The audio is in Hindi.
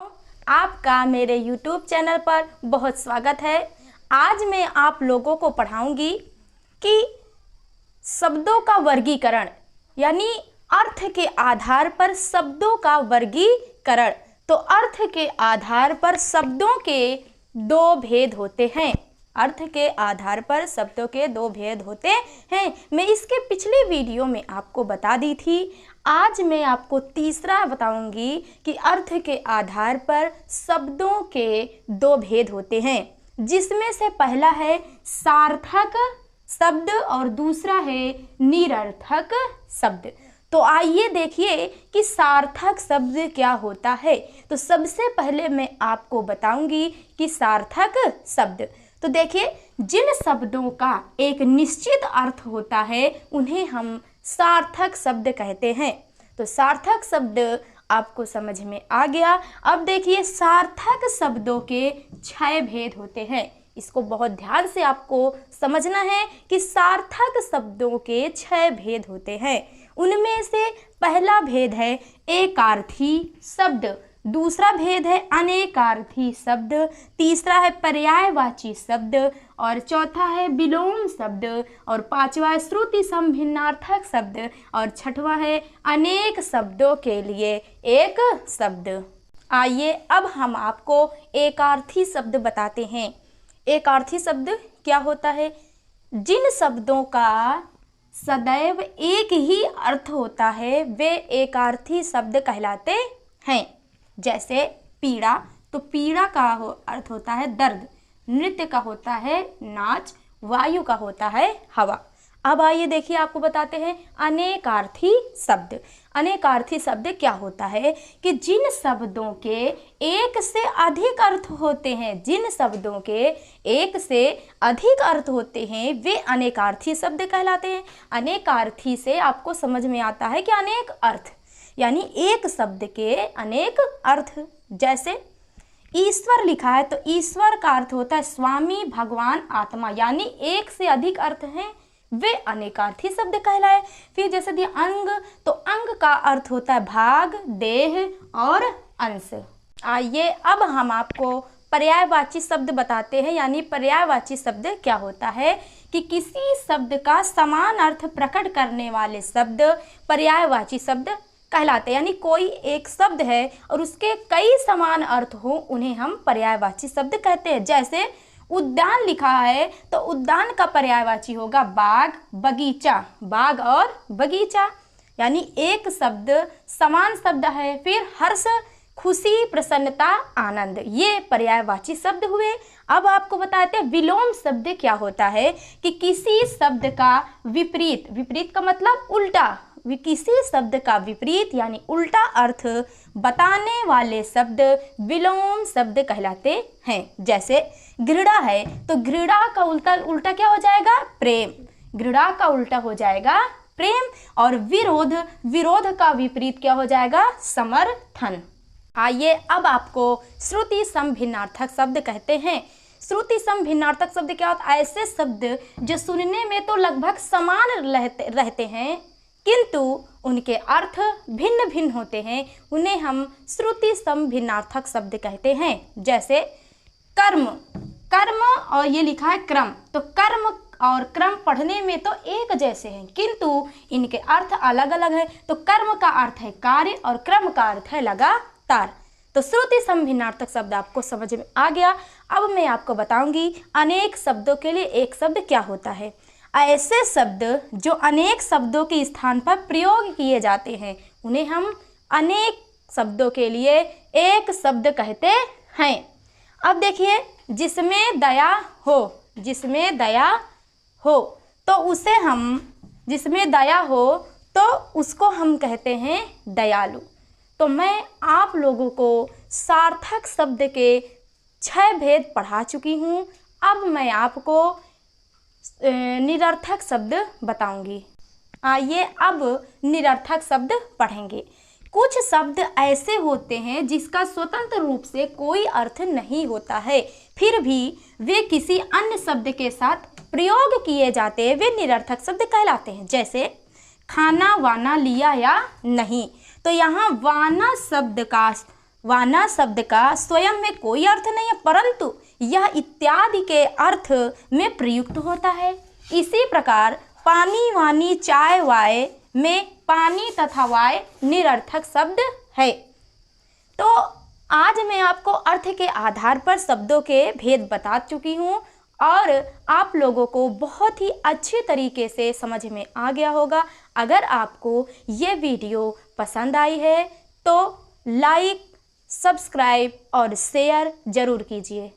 आपका मेरे YouTube चैनल पर बहुत स्वागत है। आज मैं आप लोगों को पढ़ाऊंगी कि शब्दों का वर्गीकरण यानी अर्थ के आधार पर शब्दों का वर्गीकरण। तो अर्थ के आधार पर शब्दों के दो भेद होते हैं। अर्थ के आधार पर शब्दों के दो भेद होते हैं। मैं इसके पिछले वीडियो में आपको बता दी थी। आज मैं आपको तीसरा बताऊंगी कि अर्थ के आधार पर शब्दों के दो भेद होते हैं, जिसमें से पहला है सार्थक शब्द और दूसरा है निरर्थक शब्द। तो आइए देखिए कि सार्थक शब्द क्या होता है। तो सबसे पहले मैं आपको बताऊंगी कि सार्थक शब्द। तो देखिए, जिन शब्दों का एक निश्चित अर्थ होता है उन्हें हम सार्थक शब्द कहते हैं। तो सार्थक शब्द आपको समझ में आ गया। अब देखिए, सार्थक शब्दों के 6 भेद होते हैं। इसको बहुत ध्यान से आपको समझना है कि सार्थक शब्दों के 6 भेद होते हैं। उनमें से पहला भेद है एकार्थी शब्द, दूसरा भेद है अनेकार्थी शब्द, तीसरा है पर्यायवाची शब्द और चौथा है विलोम शब्द और पांचवा है श्रुति समभिन्नार्थक शब्द और छठवां है अनेक शब्दों के लिए एक शब्द। आइए अब हम आपको एकार्थी शब्द बताते हैं। एकार्थी शब्द क्या होता है? जिन शब्दों का सदैव एक ही अर्थ होता है वे एकार्थी शब्द कहलाते हैं। जैसे पीड़ा, तो पीड़ा का अर्थ होता है दर्द, नृत्य का होता है नाच, वायु का होता है हवा। अब आइए देखिए, आपको बताते हैं अनेकार्थी शब्द। अनेकार्थी शब्द क्या होता है कि जिन शब्दों के एक से अधिक अर्थ होते हैं, जिन शब्दों के एक से अधिक अर्थ होते हैं वे अनेकार्थी शब्द कहलाते हैं। अनेकार्थी से आपको समझ में आता है कि अनेक अर्थ यानी एक शब्द के अनेक अर्थ। जैसे ईश्वर लिखा है तो ईश्वर का अर्थ होता है स्वामी, भगवान, आत्मा, यानी एक से अधिक अर्थ हैं वे अनेकार्थी शब्द कहलाए। फिर जैसे दिया अंग, तो अंग का अर्थ होता है भाग, देह और अंश। आइए अब हम आपको पर्यायवाची शब्द बताते हैं। यानी पर्यायवाची शब्द क्या होता है कि किसी शब्द का समान अर्थ प्रकट करने वाले शब्द पर्यायवाची शब्द कहलाते हैं। यानी कोई एक शब्द है और उसके कई समान अर्थ हो, उन्हें हम पर्यायवाची शब्द कहते हैं। जैसे उद्यान लिखा है तो उद्यान का पर्यायवाची होगा बाग, बगीचा, बाग और बगीचा। यानी एक शब्द समान शब्द है। फिर हर्ष, खुशी, प्रसन्नता, आनंद, ये पर्यायवाची शब्द हुए। अब आपको बताते हैं विलोम शब्द क्या होता है कि किसी शब्द का विपरीत, विपरीत का मतलब उल्टा, किसी शब्द का विपरीत यानी उल्टा अर्थ बताने वाले शब्द विलोम शब्द कहलाते हैं। जैसे घृणा है तो घृणा का उल्टा क्या हो जाएगा? प्रेम। घृणा का उल्टा हो जाएगा प्रेम। और विरोध, विरोध का विपरीत क्या हो जाएगा? समर्थन। आइए अब आपको श्रुति समभिन्नार्थक शब्द कहते हैं। श्रुति समभिन्नार्थक शब्द क्या होता है? ऐसे शब्द जो सुनने में तो लगभग समान रहते हैं किंतु उनके अर्थ भिन्न भिन्न होते हैं, उन्हें हम श्रुति समभिन्नार्थक शब्द कहते हैं। जैसे कर्म, कर्म और ये लिखा है क्रम, तो कर्म और क्रम पढ़ने में तो एक जैसे हैं किंतु इनके अर्थ अलग अलग है। तो कर्म का अर्थ है कार्य और क्रम का अर्थ है लगातार। तो श्रुति समभिन्नार्थक शब्द आपको समझ में आ गया। अब मैं आपको बताऊंगी अनेक शब्दों के लिए एक शब्द क्या होता है। ऐसे शब्द जो अनेक शब्दों के स्थान पर प्रयोग किए जाते हैं उन्हें हम अनेक शब्दों के लिए एक शब्द कहते हैं। अब देखिए, जिसमें दया हो, जिसमें दया हो तो उसे हम, जिसमें दया हो तो उसको हम कहते हैं दयालु। तो मैं आप लोगों को सार्थक शब्द के 6 भेद पढ़ा चुकी हूँ। अब मैं आपको निरर्थक शब्द बताऊंगी। आइए अब निरर्थक शब्द पढ़ेंगे। कुछ शब्द ऐसे होते हैं जिसका स्वतंत्र रूप से कोई अर्थ नहीं होता है, फिर भी वे किसी अन्य शब्द के साथ प्रयोग किए जाते हैं, वे निरर्थक शब्द कहलाते हैं। जैसे खाना वाना लिया या नहीं, तो यहाँ वाना शब्द का वाना शब्द का स्वयं में कोई अर्थ नहीं है, परंतु यह इत्यादि के अर्थ में प्रयुक्त होता है। इसी प्रकार पानी, वानी, चाय, वाय में पानी तथा वाय निरर्थक शब्द है। तो आज मैं आपको अर्थ के आधार पर शब्दों के भेद बता चुकी हूँ और आप लोगों को बहुत ही अच्छी तरीके से समझ में आ गया होगा। अगर आपको ये वीडियो पसंद आई है तो लाइक, सब्सक्राइब और शेयर ज़रूर कीजिए।